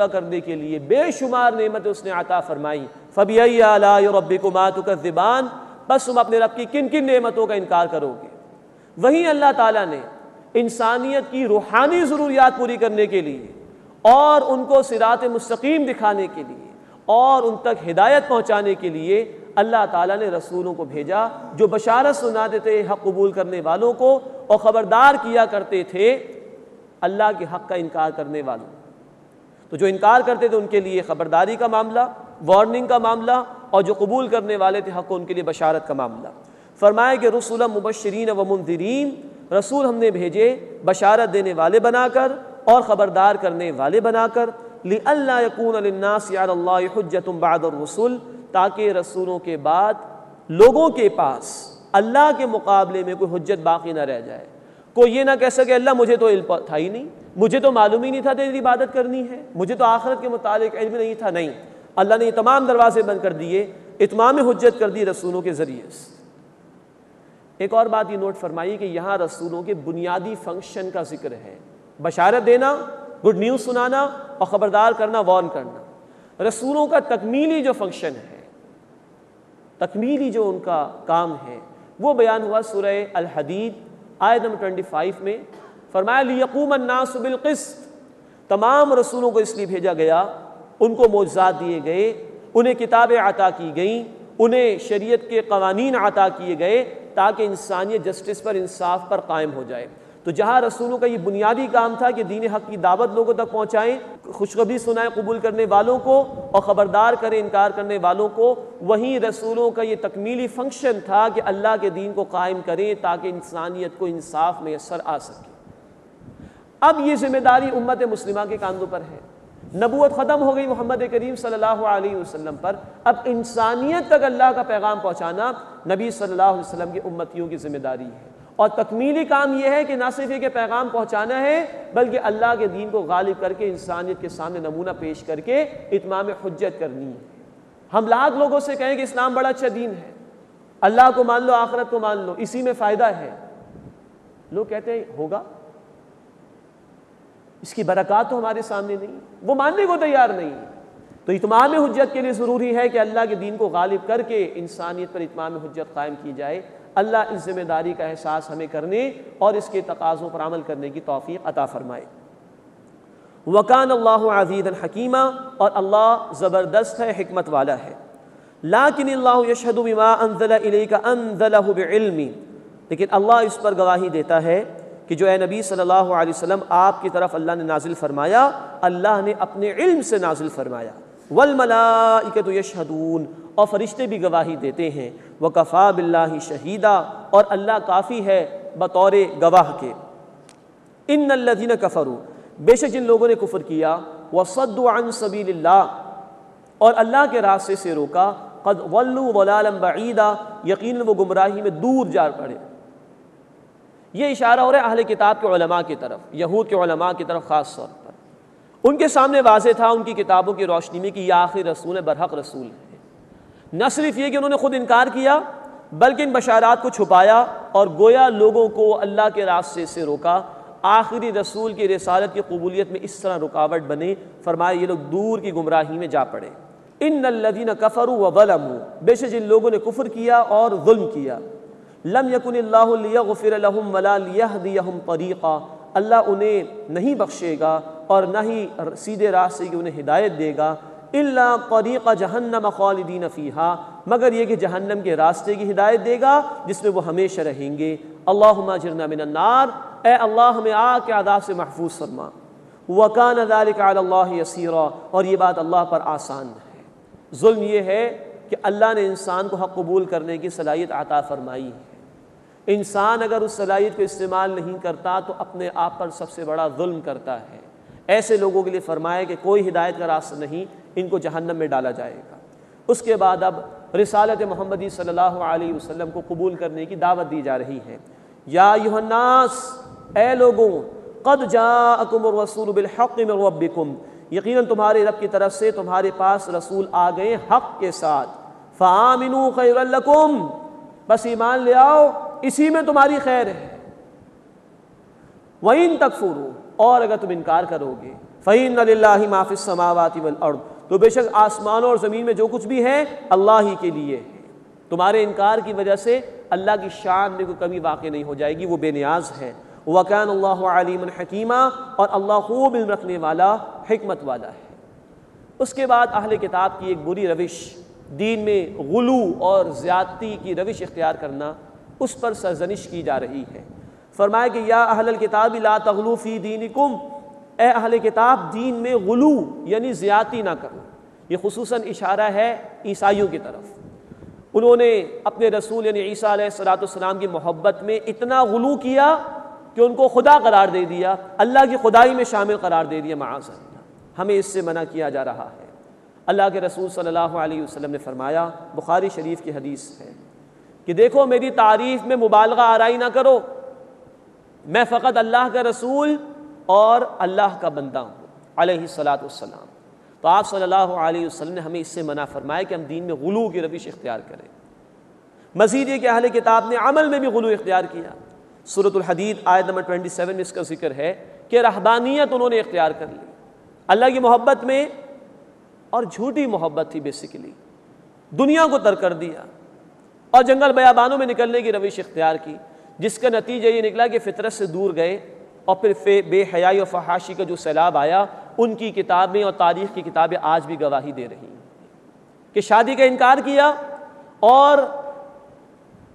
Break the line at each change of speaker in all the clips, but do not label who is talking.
پورا کرنے کے لیے بے شمار نعمتیں اس نے عطا فرمائی۔ فَبِأَيِّ آلَاءِ رَبِّكُمَا تُكَذِّبَانِ، بس تم اپنے رب کی کن کن نعمتوں کا انکار کرو گے۔ وہیں اللہ تعالیٰ نے انسانیت کی روحانی ضروریات پوری کرنے کے لیے اور ان کو صراط مستقیم دکھانے کے لیے اور ان تک ہدایت پہنچانے کے لیے اللہ تعالیٰ نے رسولوں کو بھیجا جو بشارت سناتے تھے حق قبول کرنے والوں کو اور خبردار کیا کرتے تھے اللہ کے حق کا انکار کرنے والوں۔ تو جو انکار کرتے تھے ان کے لیے خبرداری کا معاملہ، وارننگ کا معاملہ، اور جو قبول کرنے والے تھے حق کو ان کے لیے بشارت کا معاملہ۔ فرمایا کہ رسولا مبشرین و منذرین، رسول ہم نے بھیجے بشارت دینے والے بنا کر اور خبردار کرنے والے بنا کر، لئلا یکون للناس علی اللہ حجۃ بعد الرسل، تاکہ رسولوں کے بعد لوگوں کے پاس اللہ کے مقابلے میں کوئی حجت باقی نہ رہ جائے۔ کوئی یہ نہ کہہ سکے اللہ مجھے تو علم تھا ہی نہیں، مجھے تو معلوم ہی نہیں تھا تیری عبادت کرنی ہے، مجھے تو آخرت کے متعلق علم نہیں تھا۔ نہیں، اللہ نے یہ تمام دروازے بند کر دیے، اتمام حجت کر دی رسولوں کے ذریعے سے۔ ایک اور بات یہ نوٹ فرمائی کہ یہاں رسولوں کے بنیادی فنکشن کا ذکر ہے، بشارت دینا، گڈ نیوز سنانا اور خبردار کرنا، وارن کرنا۔ رسولوں کا تکمیلی جو فنکشن ہے، تکمیلی جو ان کا کام ہے، وہ بیان ہوا سورہ الحدید آیت نمبر 25 میں۔ فرمایا لِيَقُومَ النَّاسُ بِالْقِسْطِ، تمام رسولوں کو اس لیے بھیجا گیا، ان کو معجزات دیے گئے، انہیں کتابیں عطا کی گئیں، انہیں شریعت کے قوانین عطا کیے گئے تاکہ انسانیت جسٹس پر، انصاف پر قائم ہو جائے۔ تو جہاں رسولوں کا یہ بنیادی کام تھا کہ دین حق کی دعوت لوگوں تک پہنچائیں، خوشخبری سنائیں قبول کرنے والوں کو اور خبردار کریں انکار کرنے والوں کو، وہیں رسولوں کا یہ تکمیلی فنکشن تھا کہ اللہ کے دین کو قائم کریں تاکہ انسانیت کو انصاف میسر آ سکے۔ اب یہ ذمہ داری امت مسلمہ کے کاندھوں پر ہے۔ نبوت ختم ہو گئی محمد کریم صلی اللہ علیہ وسلم پر، اب انسانیت تک اللہ کا پیغام پہنچانا نبی صلی اللہ علیہ وسلم کی امتیوں کی ذمہ داری ہے۔ اور تکمیلی کام یہ ہے کہ نہ صرف یہ کہ پیغام پہنچانا ہے بلکہ اللہ کے دین کو غالب کر کے انسانیت کے سامنے نمونہ پیش کر کے اتمام حجت کرنی ہے۔ ہم لاکھ لوگوں سے کہیں کہ اسلام بڑا اچھا دین ہے، اللہ کو مان لو، آخرت کو مان لو، اسی میں فائدہ ہے، لوگ کہتے ہیں ہوگا، اس کی برکات تو ہمارے سامنے نہیں، وہ ماننے کو تیار نہیں۔ تو اتمام حجت کے لیے ضروری ہے کہ اللہ کے دین کو غالب کر کے انسانیت پر اتمام حجت قائم کی جائے۔ اللہ اس ذمہ داری کا احساس ہمیں کرنے اور اس کے تقاضوں پر عمل کرنے کی توفیق عطا فرمائے۔ وَكَانَ اللَّهُ عَزِيزًا حَكِيمًا، اور اللہ زبردست ہے، حکمت والا ہے۔ لَكِنِ اللَّهُ يَشْهَدُ بِمَا أَنزَلَ إِلَيْكَ أَنزَلَهُ بِعِلْمٍ، لیکن اللہ اس پر گواہی دیتا ہے کہ جو اے نبی صلی اللہ علیہ وسلم آپ کی طرف اللہ نے نازل فرمایا، اللہ نے اپنے علم سے نازل فرمایا۔ وَالْمَلَائِكَةُ يَشْهَدُونَ، اور فرشتے بھی گواہی دیتے ہیں۔ وَكَفَى بِاللَّهِ شَهِيدًا، اور اللہ کافی ہے بطور گواہ کے۔ إِنَّ الَّذِينَ كَفَرُوا، بے شک جن لوگوں نے کفر کیا، وَصَدُّوا عَن سَبِيلِ اللَّهِ، اور اللہ کے راستے سے روکا، قَدْ ضَلُّوا ضَلَالًا بَعِيدًا، یقیناً وہ گمراہی میں دور جا پڑے۔ یہ اشارہ ہو رہا ہے اہل کتاب کے علماء کی طرف، یہود کے علماء کی طرف خاص طور پر۔ ان کے سامنے واضح تھا ان کی کتابوں کی روشنی میں کہ یہ آخری رسول ہے، برحق رسول ہے۔ نہ صرف یہ کہ انہوں نے خود انکار کیا بلکہ ان بشارات کو چھپایا اور گویا لوگوں کو اللہ کے راستے سے روکا۔ آخری رسول کی رسالت کی قبولیت میں اس طرح رکاوٹ بنے، فرمایا یہ لوگ دور کی گمراہی میں جا پڑے۔ ان الذین کفروا وظلموا، بے شک جن لوگوں نے کفر کیا اور ظلم کیا، لم یکن اللہ لیغفر لہم ولا لیہدیہم طریقا، اللہ انہیں نہیں بخشے گا اور نہ ہی سیدھے راستے کی انہیں ہدایت دے گا، الا طریق جہنم خالدین فیہا، مگر یہ کہ جہنم کے راستے کی ہدایت دے گا جس میں وہ ہمیشہ رہیں گے۔ اللہم اجرنا من النار، اے اللہ ہمیں آگ کے عذاب سے محفوظ فرما۔ وکان ذلک علی اللہ یسیرا، اور یہ بات اللہ پر آسان ہے۔ ظلم یہ ہے کہ اللہ نے انسان کو حق قبول کرنے کی صلاحیت عطا فرمائی ہے، انسان اگر اس صلاحیت کو استعمال نہیں کرتا تو اپنے آپ پر سب سے بڑا ظلم کرتا ہے۔ ایسے لوگوں کے لیے فرمایا کہ کوئی ہدایت کا راستہ نہیں، ان کو جہنم میں ڈالا جائے گا۔ اس کے بعد اب رسالت محمدی صلی اللہ علیہ وسلم کو قبول کرنے کی دعوت دی جا رہی ہے۔ یا ایھا الناس، اے لوگوں، قد جاءکم الرسول بالحق من ربکم، یقیناً تمہارے رب کی طرف سے تمہارے پاس رسول آ گئے حق کے ساتھ۔ فآمنوا خیر لکم، بس ایمان لے آؤ، اسی میں تمہاری خیر ہے۔ وَإِن تَكْفُرُوا، اور اگر تم انکار کرو گے، فَإِنَّ لِلَّهِ مَا فِي السَّمَاوَاتِ وَالْأَرْضِ، تو بے شک آسمانوں اور زمین میں جو کچھ بھی ہے اللہ ہی کے لیے ہے۔ تمہارے انکار کی وجہ سے اللہ کی شان میں کوئی کمی واقع نہیں ہو جائے گی، وہ بے نیاز ہے۔ وَكَانَ اللَّهُ عَلِيمًا حَكِيمًا، اور اللہ خوب علم رکھنے والا، حکمت والا ہے۔ اس کے بعد اہل کتاب کی ایک بری روش، دین میں غلو اور زیادتی کی روش اختیار کرنا، اس پر سرزنش کی جا رہی ہے۔ فرمایا کہ یا اہل الکتاب لا تغلو فی دینکم، اے اہل کتاب دین میں غلو یعنی زیادتی نہ کرو۔ یہ خصوصاً اشارہ ہے عیسائیوں کی طرف۔ انہوں نے اپنے رسول یعنی عیسیٰ علیہ السلام کی محبت میں اتنا غلو کیا کہ ان کو خدا قرار دے دیا، اللہ کی خدائی میں شامل قرار دے دیا، معاذ اللہ۔ ہمیں اس سے منع کیا جا رہا ہے۔ اللہ کے رسول صلی اللہ علیہ وسلم نے فرمایا، بخاری شریف کی حدیث ہے کہ دیکھو میری تعریف میں مبالغہ آرائی نہ کرو، میں فقط اللہ کا رسول اور اللہ کا بندہ ہوں علیہ السلام۔ تو آپ صلی اللہ علیہ وسلم نے ہمیں اس سے منع فرمایا کہ ہم دین میں غلو کی روش اختیار کریں۔ مزید یہ کہ اہل کتاب نے عمل میں بھی غلو اختیار کیا۔ سورۃ الحدید آیت نمبر 27 میں اس کا ذکر ہے کہ رہبانیت انہوں نے اختیار کر لی، اللہ کی محبت میں، اور جھوٹی محبت تھی بیسیکلی، دنیا کو ترک کر دیا اور جنگل بیابانوں میں نکلنے کی روش اختیار کی، جس کا نتیجہ یہ نکلا کہ فطرت سے دور گئے، اور پھر بے حیائی اور فحاشی کا جو سیلاب آیا، ان کی کتابیں اور تاریخ کی کتابیں آج بھی گواہی دے رہی ہیں کہ شادی کا انکار کیا اور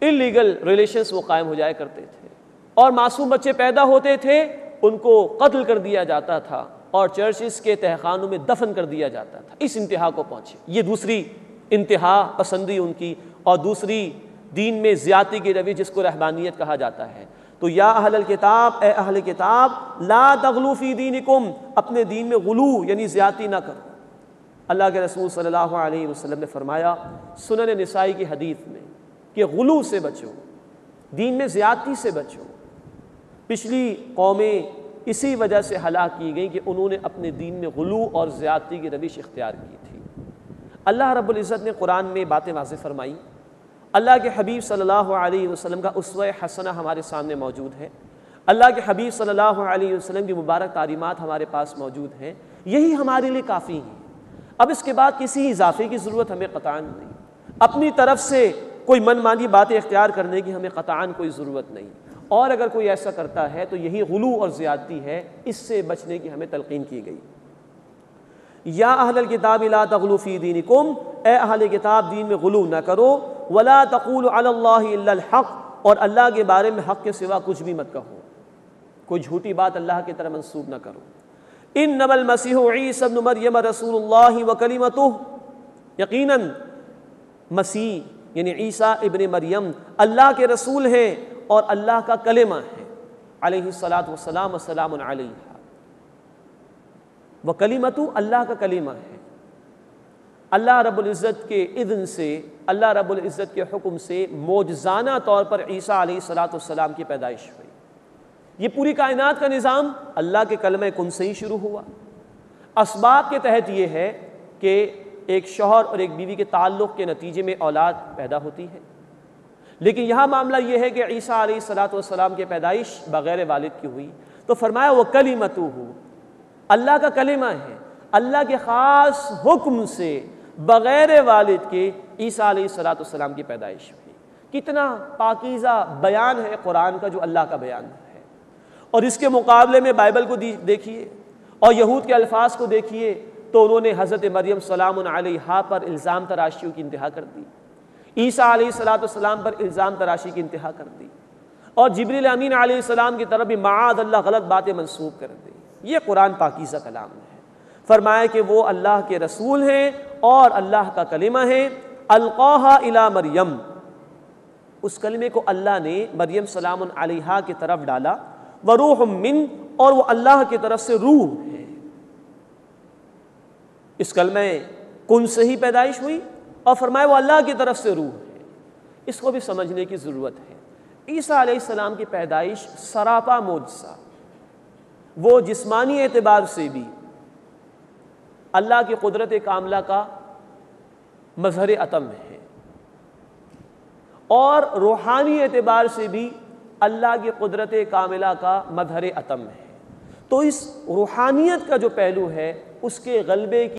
انلیگل ریلیشنز وہ قائم ہو جایا کرتے تھے، اور معصوم بچے پیدا ہوتے تھے ان کو قتل کر دیا جاتا تھا اور چرچز کے تہخانوں میں دفن کر دیا جاتا تھا۔ اس انتہا کو پہنچے، یہ دوسری انتہا پسندی ان کی، اور دوسری دین میں زیادتی کی روش جس کو رہبانیت کہا جاتا ہے۔ تو یا اہل الکتاب، اے اہل کتاب لا تغلو فی دینکم، اپنے دین میں غلو یعنی زیادتی نہ کرو۔ اللہ کے رسول صلی اللہ علیہ وسلم نے فرمایا سنن نسائی کی حدیث میں کہ غلو سے بچو، دین میں زیادتی سے بچو۔ پچھلی قومیں اسی وجہ سے ہلاک کی گئیں کہ انہوں نے اپنے دین میں غلو اور زیادتی کی روش اختیار کی تھی۔ اللہ رب العزت نے قرآن میں باتیں واضح فرمائی، اللہ کے حبیب صلی اللہ علیہ وسلم کا اسوہ حسنہ ہمارے سامنے موجود ہے، اللہ کے حبیب صلی اللہ علیہ وسلم کی مبارک تعلیمات ہمارے پاس موجود ہیں، یہی ہمارے لیے کافی ہیں۔ اب اس کے بعد کسی اضافے کی ضرورت ہمیں قطعاً نہیں، اپنی طرف سے کوئی من مانی باتیں اختیار کرنے کی ہمیں قطعاً کوئی ضرورت نہیں، اور اگر کوئی ایسا کرتا ہے تو یہی غلو اور زیادتی ہے، اس سے بچنے کی ہمیں تلقین کی گئی۔ یا اہل الکتاب لا تغلو فی دینکم، اے اہل کتاب دین میں غلو نہ کرو، ولا تقولوا علی اللہ الا الحق، اور اللہ کے بارے میں حق کے سوا کچھ بھی مت کہو، کوئی جھوٹی بات اللہ کی طرف منسوب نہ کرو۔ انما المسیح عیسی ابن مریم رسول اللہ وکلمتہ، یقیناً مسیح یعنی عیسیٰ ابن مریم اللہ کے رسول ہیں اور اللہ کا کلمہ ہے، علیہ الصلاۃ والسلام والسلام علیہ، وکلمتہ اللہ کا کلمہ ہے۔ اللہ رب العزت کے اذن سے، اللہ رب العزت کے حکم سے معجزانہ طور پر عیسیٰ علیہ الصلاۃ والسلام کی پیدائش ہوئی۔ یہ پوری کائنات کا نظام اللہ کے کلمہ کن سے ہی شروع ہوا۔ اسباب کے تحت یہ ہے کہ ایک شوہر اور ایک بیوی کے تعلق کے نتیجے میں اولاد پیدا ہوتی ہے، لیکن یہاں معاملہ یہ ہے کہ عیسیٰ علیہ الصلاۃ والسلام کی پیدائش بغیر والد کی ہوئی، تو فرمایا وہ کلمتہ، اللہ کا کلمہ ہے، اللہ کے خاص حکم سے بغیر والد کے عیسیٰ علیہ الصلاۃ والسلام کی پیدائش ہوئی۔ کتنا پاکیزہ بیان ہے قرآن کا جو اللہ کا بیان ہے، اور اس کے مقابلے میں بائبل کو دیکھیے اور یہود کے الفاظ کو دیکھیے تو انہوں نے حضرت مریم سلام علیہا پر الزام تراشیوں کی انتہا کر دی، عیسیٰ علیہ الصلاۃ والسلام پر الزام تراشی کی انتہا کر دی، اور جبریل امین علیہ السلام کی طرف بھی معاذ اللہ غلط باتیں منسوب کر دی۔ یہ قرآن پاکیزہ کلام ہے۔ فرمایا کہ وہ اللہ کے رسول ہیں اور اللہ کا کلمہ ہے، القاہا الی مریم، اس کلمے کو اللہ نے مریم سلام علیہا کی طرف ڈالا، وروح من، اور وہ اللہ کی طرف سے روح ہے۔ اس کلمہ کن سے ہی پیدائش ہوئی، اور فرمایا وہ اللہ کی طرف سے روح ہے۔ اس کو بھی سمجھنے کی ضرورت ہے۔ عیسیٰ علیہ السلام کی پیدائش سراپا معجزہ، وہ جسمانی اعتبار سے بھی اللہ کی قدرت کاملہ کا مظہر عتم ہے، اور روحانی اعتبار سے بھی اللہ کی قدرت کاملہ کا مظہر عتم ہے۔ تو اس روحانیت کا جو پہلو ہے اس کے غلبے کی